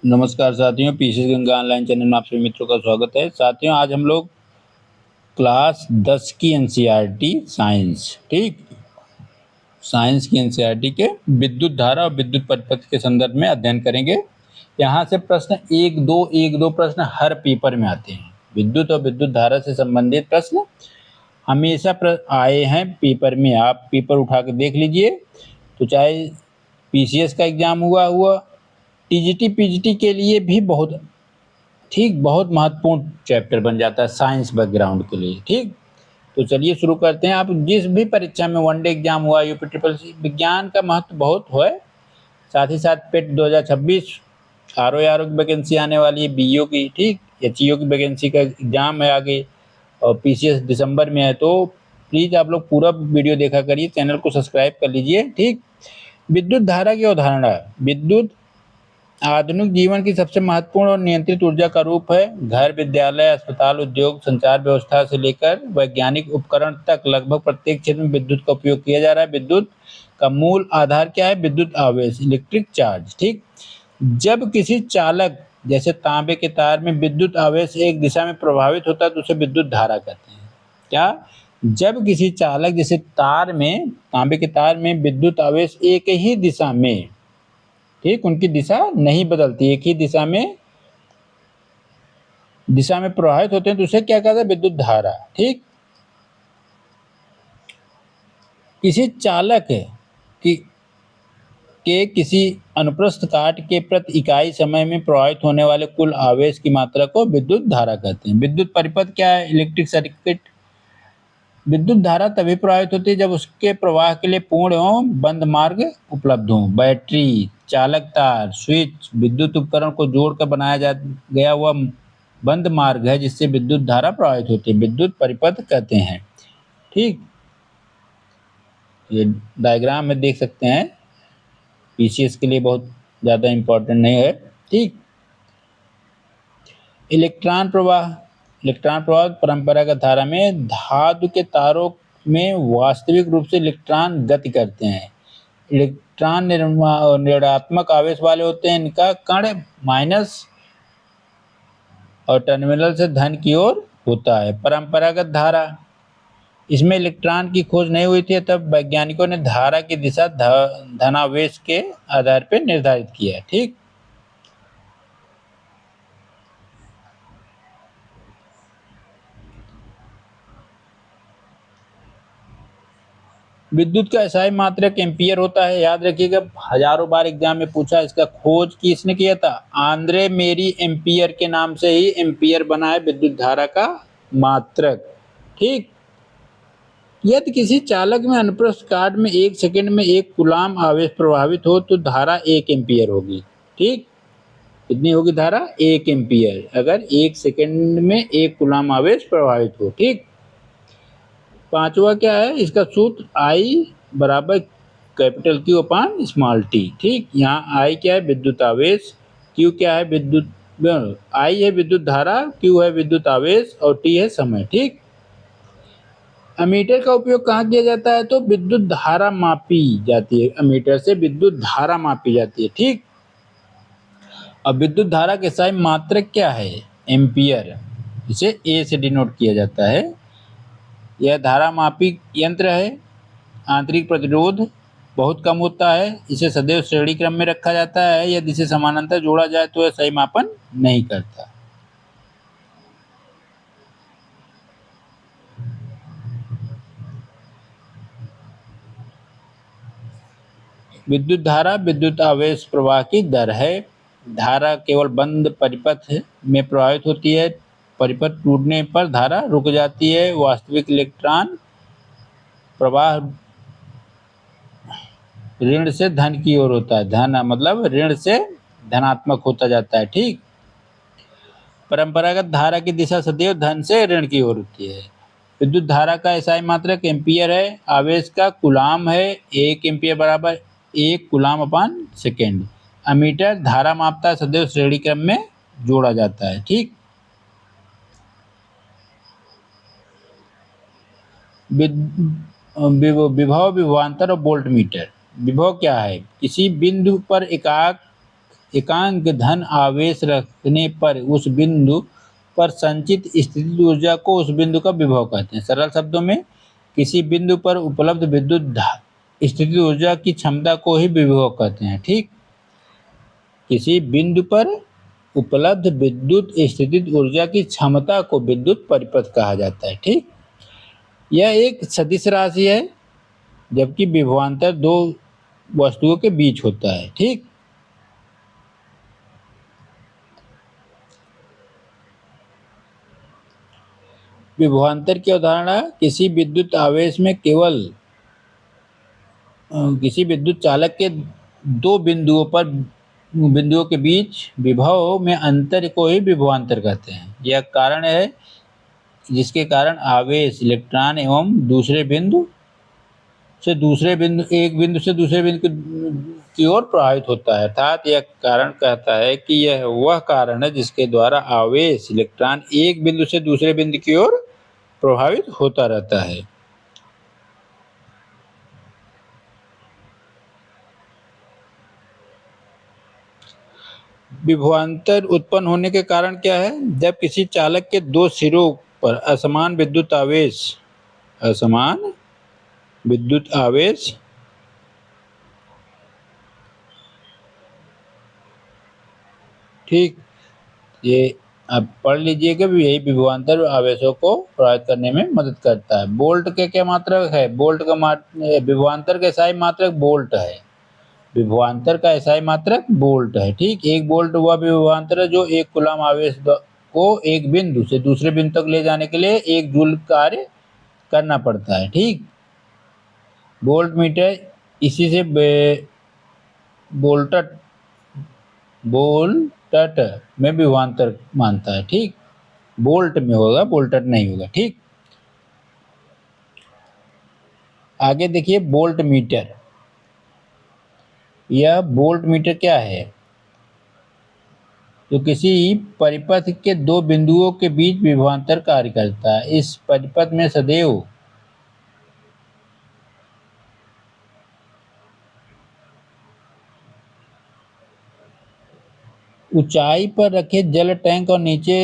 नमस्कार साथियों, PC Ganga online channel में आप सभी मित्रों का स्वागत है। साथियों, आज हम लोग क्लास 10 की एनसीईआरटी साइंस की एनसीईआरटी के विद्युत धारा और विद्युत परिपथ के संदर्भ में अध्ययन करेंगे। यहाँ से प्रश्न एक दो प्रश्न हर पेपर में आते हैं। विद्युत और विद्युत धारा से संबंधित प्रश्न हमेशा आए हैं पेपर में। आप पेपर उठा के देख लीजिए। तो चाहे पीसीएस का एग्जाम हुआ टीजीटी पीजीटी के लिए भी बहुत महत्वपूर्ण चैप्टर बन जाता है साइंस बैकग्राउंड के लिए। ठीक, तो चलिए शुरू करते हैं। आप जिस भी परीक्षा में वनडे एग्जाम हुआ, यूपी ट्रिपल सी, विज्ञान का महत्व बहुत है। साथ ही साथ पेट 2026 आर की वैकेंसी आने वाली है, बीईओ की, ठीक, एचईओ की वैकेंसी का एग्जाम है आगे, और पीसीएस दिसंबर में है। तो प्लीज़ आप लोग पूरा वीडियो देखा करिए, चैनल को सब्सक्राइब कर लीजिए। ठीक, विद्युत धारा की अवधारणा। विद्युत आधुनिक जीवन की सबसे महत्वपूर्ण और नियंत्रित ऊर्जा का रूप है। घर, विद्यालय, अस्पताल, उद्योग, संचार व्यवस्था से लेकर वैज्ञानिक उपकरण तक लगभग प्रत्येक क्षेत्र में विद्युत का उपयोग किया जा रहा है। विद्युत का मूल आधार क्या है? विद्युत आवेश, इलेक्ट्रिक चार्ज। ठीक, जब किसी चालक जैसे तांबे के तार में विद्युत आवेश एक दिशा में प्रभावित होता है तो उसे विद्युत धारा कहते हैं। क्या? जब किसी चालक जैसे तांबे के तार में विद्युत आवेश एक ही दिशा में, ठीक, उनकी दिशा नहीं बदलती, एक ही दिशा में प्रवाहित होते हैं तो उसे क्या कहते हैं? विद्युत धारा। ठीक, किसी चालक के किसी अनुप्रस्थ काट के प्रति इकाई समय में प्रवाहित होने वाले कुल आवेश की मात्रा को विद्युत धारा कहते हैं। विद्युत परिपथ क्या है? Electric circuit. विद्युत धारा तभी प्रवाहित होती है जब उसके प्रवाह के लिए पूर्ण एवं बंद मार्ग उपलब्ध हो। बैटरी, चालक तार, स्विच विद्युत उपकरण को जोड़कर बनाया गया हुआ बंद मार्ग है जिससे विद्युत धारा प्रवाहित होती है, विद्युत परिपथ कहते हैं। ठीक, ये डायग्राम में देख सकते हैं, पीसीएस के लिए बहुत ज़्यादा इम्पोर्टेंट नहीं है। ठीक, इलेक्ट्रॉन प्रवाह परंपरागत धारा में धातु के तारों में वास्तविक रूप से इलेक्ट्रॉन गति करते हैं। इलेक्ट्रॉन ऋणात्मक आवेश वाले होते हैं। इनका कण माइनस और टर्मिनल से धन की ओर होता है। परंपरागत धारा, इसमें इलेक्ट्रॉन की खोज नहीं हुई थी, तब वैज्ञानिकों ने धारा की दिशा धनावेश के आधार पर निर्धारित किया। ठीक, विद्युत का एसआई मात्रक एम्पियर होता है। याद रखिएगा, हजारों बार एग्जाम में पूछा। इसका खोज किसने किया था? आंद्रे मेरी एम्पियर के नाम से ही एम्पियर बना है विद्युत धारा का मात्रक। ठीक, यदि किसी चालक में अनुप्रस्थ काट में 1 सेकंड में 1 कूलाम आवेश प्रभावित हो तो धारा 1 एम्पियर होगी। ठीक, कितनी होगी धारा? 1 एम्पियर, अगर 1 सेकंड में 1 कूलाम आवेश प्रभावित हो। ठीक, पांचवा क्या है? इसका सूत्र आई बराबर कैपिटल क्यू अपान स्मॉल टी। ठीक, यहाँ आई क्या है? विद्युत आवेश, क्यू क्या है? आई है विद्युत धारा, क्यू है विद्युत आवेश और टी है समय। ठीक, अमीटर का उपयोग कहाँ किया जाता है? तो विद्युत धारा मापी जाती है, अमीटर से विद्युत धारा मापी जाती है। ठीक, अब विद्युत धारा के साथ मात्रक क्या है? एम्पियर, इसे ए से डिनोट किया जाता है। यह धारा मापी यंत्र है। आंतरिक प्रतिरोध बहुत कम होता है। इसे सदैव श्रेणी क्रम में रखा जाता है। यदि इसे समानांतर जोड़ा जाए तो यह सही मापन नहीं करता। विद्युत धारा विद्युत आवेश प्रवाह की दर है। धारा केवल बंद परिपथ में प्रवाहित होती है। परिपथ टूटने पर धारा रुक जाती है। वास्तविक इलेक्ट्रॉन प्रवाह ऋण से धन की ओर होता है। धन मतलब ऋण से धनात्मक होता जाता है। ठीक, परंपरागत धारा की दिशा सदैव धन से ऋण की ओर होती है। विद्युत धारा का एसआई मात्रक एम्पियर है। आवेश का कूलाम है। 1 एम्पियर बराबर 1 कूलाम अपान सेकेंड। अमीटर धारा मापता है, सदैव श्रेणी क्रम में जोड़ा जाता है। ठीक, विभव, विभवांतर और वोल्ट मीटर। विभव क्या है? किसी बिंदु पर एकाक एकांक धन आवेश रखने पर उस बिंदु पर संचित स्थितिज ऊर्जा को उस बिंदु का विभव कहते हैं। सरल शब्दों में किसी बिंदु पर उपलब्ध विद्युत स्थितिज ऊर्जा की क्षमता को ही विभव कहते हैं। ठीक, किसी बिंदु पर उपलब्ध विद्युत स्थितिज ऊर्जा की क्षमता को विद्युत परिपथ कहा जाता है। ठीक, यह एक सदिश राशि है जबकि विभवांतर दो वस्तुओं के बीच होता है। ठीक, विभवांतर की अवधारणा किसी विद्युत आवेश में केवल किसी विद्युत चालक के दो बिंदुओं के बीच विभव में अंतर को ही विभवांतर कहते हैं। यह कारण है जिसके कारण आवेश इलेक्ट्रॉन एवं एक बिंदु से दूसरे बिंदु की ओर प्रवाहित होता है। अर्थात यह कारण कहता है कि यह वह कारण है जिसके द्वारा आवेश इलेक्ट्रॉन एक बिंदु से दूसरे बिंदु की ओर प्रभावित होता रहता है। विभवांतर उत्पन्न होने के कारण क्या है? जब किसी चालक के दो सिरों पर असमान विद्युत आवेश ठीक, ये आप पढ़ लीजिएगा, यही विभवांतर आवेशों को प्रभावित करने में मदद करता है। बोल्ट के क्या मात्रक है? विभवांतर का SI मात्रक बोल्ट है। विभवांतर का SI मात्रक बोल्ट है। ठीक, एक बोल्ट वह विभवांतर है जो एक कूलम आवेश को एक बिंदु से दूसरे बिंदु तक ले जाने के लिए 1 जूल कार्य करना पड़ता है। ठीक, बोल्ट मीटर इसी से बोल्टट में विभवांतर मानता है। ठीक, बोल्ट में होगा, बोल्टट नहीं होगा। ठीक, आगे देखिए बोल्ट मीटर। यह बोल्ट मीटर क्या है? तो किसी परिपथ के दो बिंदुओं के बीच विभवांतर कार्य करता है। इस परिपथ में सदैव ऊंचाई पर रखे जल टैंक और नीचे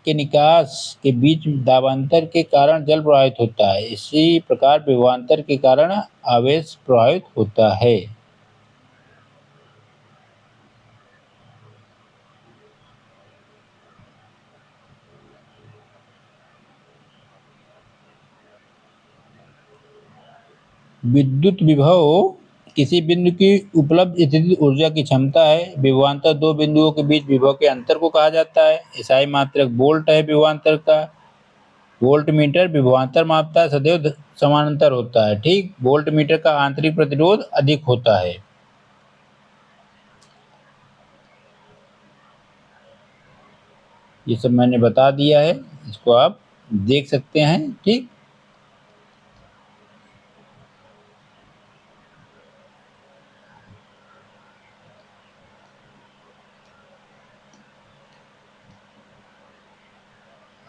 के निकास के बीच दाबांतर के कारण जल प्रवाहित होता है। इसी प्रकार विभवांतर के कारण आवेश प्रवाहित होता है। विद्युत विभव किसी बिंदु की उपलब्ध स्थितिज ऊर्जा की क्षमता है। विभवांतर दो बिंदुओं के बीच विभव के अंतर को कहा जाता है। SI मात्रक वोल्ट है विभवांतर का। वोल्ट मीटर विभवांतर मापता है, सदैव समानांतर होता है। ठीक, वोल्ट मीटर का आंतरिक प्रतिरोध अधिक होता है। ये सब मैंने बता दिया है, इसको आप देख सकते हैं। ठीक,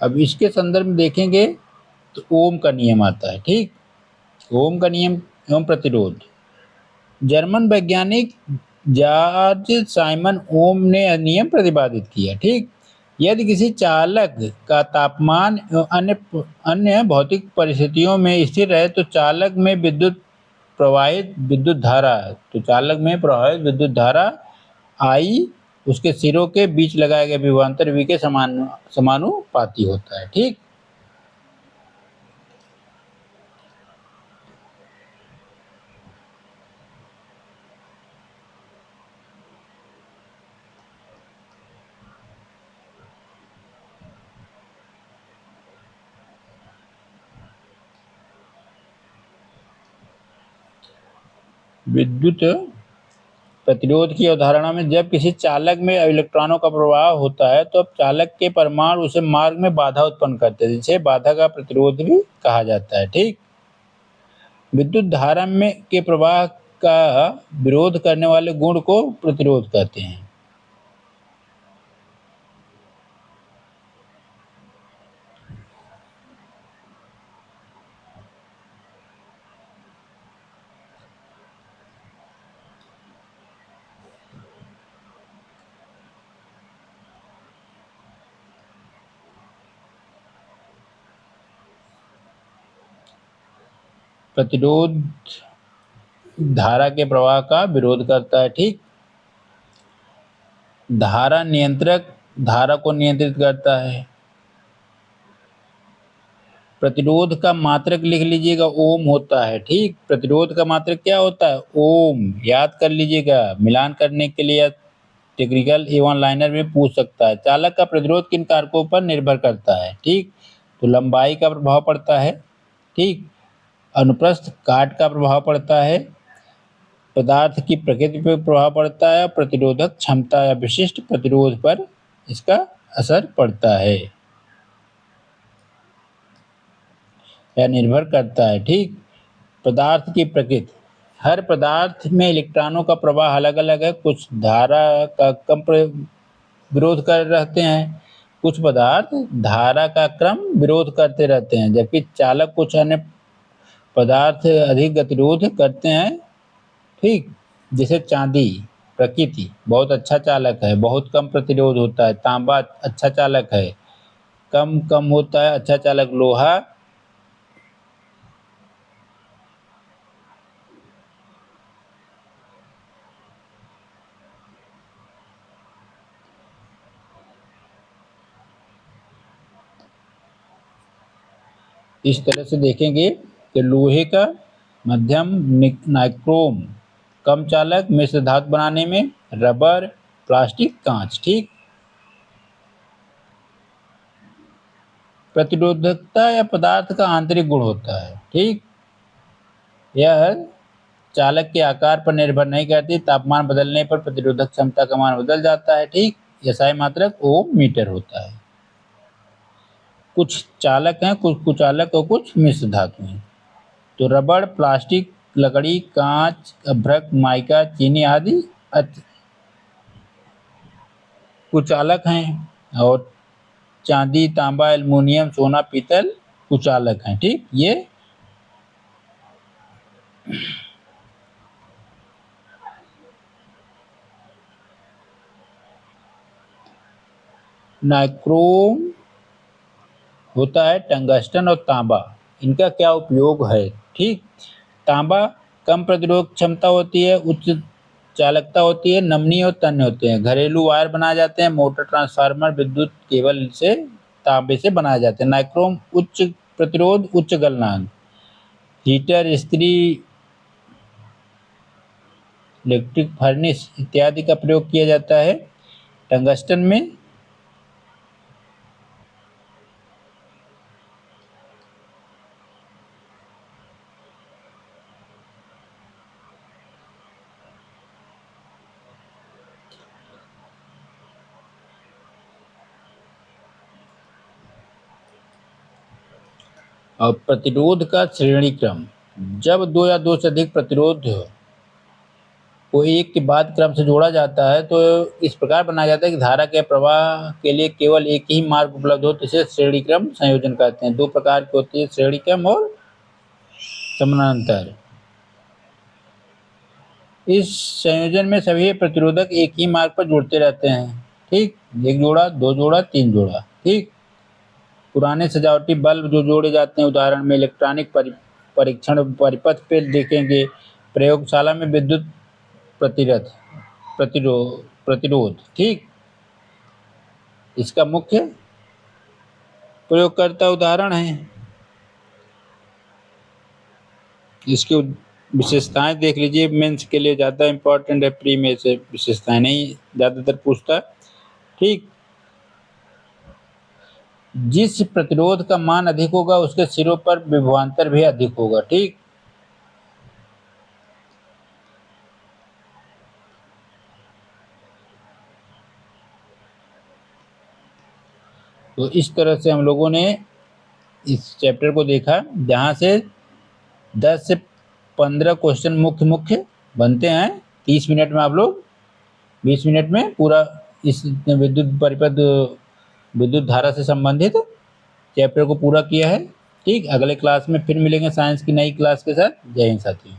अब इसके संदर्भ में देखेंगे तो ओम का नियम आता है। ठीक, ओम का नियम एवं प्रतिरोध। जर्मन वैज्ञानिक जॉर्ज साइमन ओम ने नियम प्रतिपादित किया। ठीक, यदि किसी चालक का तापमान अन्य भौतिक परिस्थितियों में स्थिर रहे तो चालक में प्रवाहित विद्युत धारा I उसके सिरों के बीच लगाए गए विभवांतर V के समानुपाती होता है। ठीक, विद्युत प्रतिरोध की अवधारणा में जब किसी चालक में इलेक्ट्रॉनों का प्रवाह होता है तो अब चालक के परमाणु उसे मार्ग में बाधा उत्पन्न करते हैं, जिसे बाधा का प्रतिरोध भी कहा जाता है। ठीक, विद्युत धारा में के प्रवाह का विरोध करने वाले गुण को प्रतिरोध कहते हैं। प्रतिरोध धारा के प्रवाह का विरोध करता है। ठीक, धारा नियंत्रक धारा को नियंत्रित करता है। प्रतिरोध का मात्रक लिख लीजिएगा, ओम होता है। ठीक, प्रतिरोध का मात्रक क्या होता है? ओम। याद कर लीजिएगा, मिलान करने के लिए टेक्निकल एवं लाइनर में पूछ सकता है। चालक का प्रतिरोध किन कारकों पर निर्भर करता है? ठीक, तो लंबाई का प्रभाव पड़ता है। ठीक, अनुप्रस्थ काट का प्रभाव पड़ता है, पदार्थ की प्रकृति पर प्रभाव पड़ता है, प्रतिरोधक क्षमता या विशिष्ट प्रतिरोध पर इसका असर पड़ता है या निर्भर करता है। ठीक, पदार्थ की प्रकृति, हर पदार्थ में इलेक्ट्रॉनों का प्रवाह अलग अलग है। कुछ धारा का कम विरोध कर रहते हैं, कुछ पदार्थ धारा का क्रम विरोध करते रहते हैं, जबकि चालक कुछ अन्य पदार्थ अधिक गतिरोध करते हैं। ठीक, जैसे चांदी प्रकृति बहुत अच्छा चालक है, बहुत कम प्रतिरोध होता है। तांबा अच्छा चालक है, कम कम होता है, अच्छा चालक। लोहा इस तरह से देखेंगे कि लोहे का मध्यम नाइक्रोम कम चालक, मिश्र धातु बनाने में, रबर, प्लास्टिक, कांच। ठीक, प्रतिरोधकता या पदार्थ का आंतरिक गुण होता है। ठीक, यह चालक के आकार पर निर्भर नहीं करती, तापमान बदलने पर प्रतिरोधक क्षमता का मान बदल जाता है। ठीक, एसआई मात्रक ओम मीटर होता है। कुछ चालक हैं, कुछ कुचालक और कुछ मिश्र धातु हैं। तो रबड़, प्लास्टिक, लकड़ी, कांच, अभ्रक, माइका, चीनी आदि कुचालक हैं, और चांदी, तांबा, एल्युमिनियम, सोना, पीतल कुचालक हैं। ठीक, ये नाइक्रोम होता है, टंगस्टन और तांबा, इनका क्या उपयोग है? ठीक, तांबा कम प्रतिरोध क्षमता होती है, उच्च चालकता होती है, नमनीय और तन्य होते हैं। घरेलू वायर बनाए जाते हैं, मोटर, ट्रांसफार्मर, विद्युत केबल से तांबे से बनाए जाते हैं। नाइक्रोम उच्च प्रतिरोध, उच्च गलनांक, हीटर, इस्त्री, इलेक्ट्रिक फर्नेस इत्यादि का प्रयोग किया जाता है। टंगस्टन में और प्रतिरोध का श्रेणी क्रम, जब दो या दो से अधिक प्रतिरोध को एक के बाद क्रम से जोड़ा जाता है तो इस प्रकार बनाया जाता है कि धारा के प्रवाह के लिए केवल एक ही मार्ग उपलब्ध हो, तो इसे श्रेणी क्रम संयोजन कहते हैं। दो प्रकार की होती है, श्रेणी क्रम और समानांतर। इस संयोजन में सभी प्रतिरोधक एक ही मार्ग पर जुड़ते रहते हैं। ठीक, एक जोड़ा, दो जोड़ा, तीन जोड़ा। ठीक, पुराने सजावटी बल्ब जो जोड़े जाते हैं, उदाहरण में इलेक्ट्रॉनिक परीक्षण परिपथ पे देखेंगे। प्रयोगशाला में विद्युत प्रतिरोध। ठीक, इसका मुख्य प्रयोगकर्ता उदाहरण है। इसकी विशेषताएं देख लीजिए, मेंस के लिए ज़्यादा इम्पोर्टेंट है, प्री में से विशेषताएं नहीं ज़्यादातर पूछता। ठीक, जिस प्रतिरोध का मान अधिक होगा उसके सिरों पर विभवांतर भी अधिक होगा। ठीक, तो इस तरह से हम लोगों ने इस चैप्टर को देखा, जहाँ से 10 से 15 क्वेश्चन मुख्य बनते हैं। 30 मिनट में आप लोग 20 मिनट में पूरा इस विद्युत धारा से संबंधित चैप्टर को पूरा किया है। ठीक, अगले क्लास में फिर मिलेंगे साइंस की नई क्लास के साथ। जय हिंद साथियों।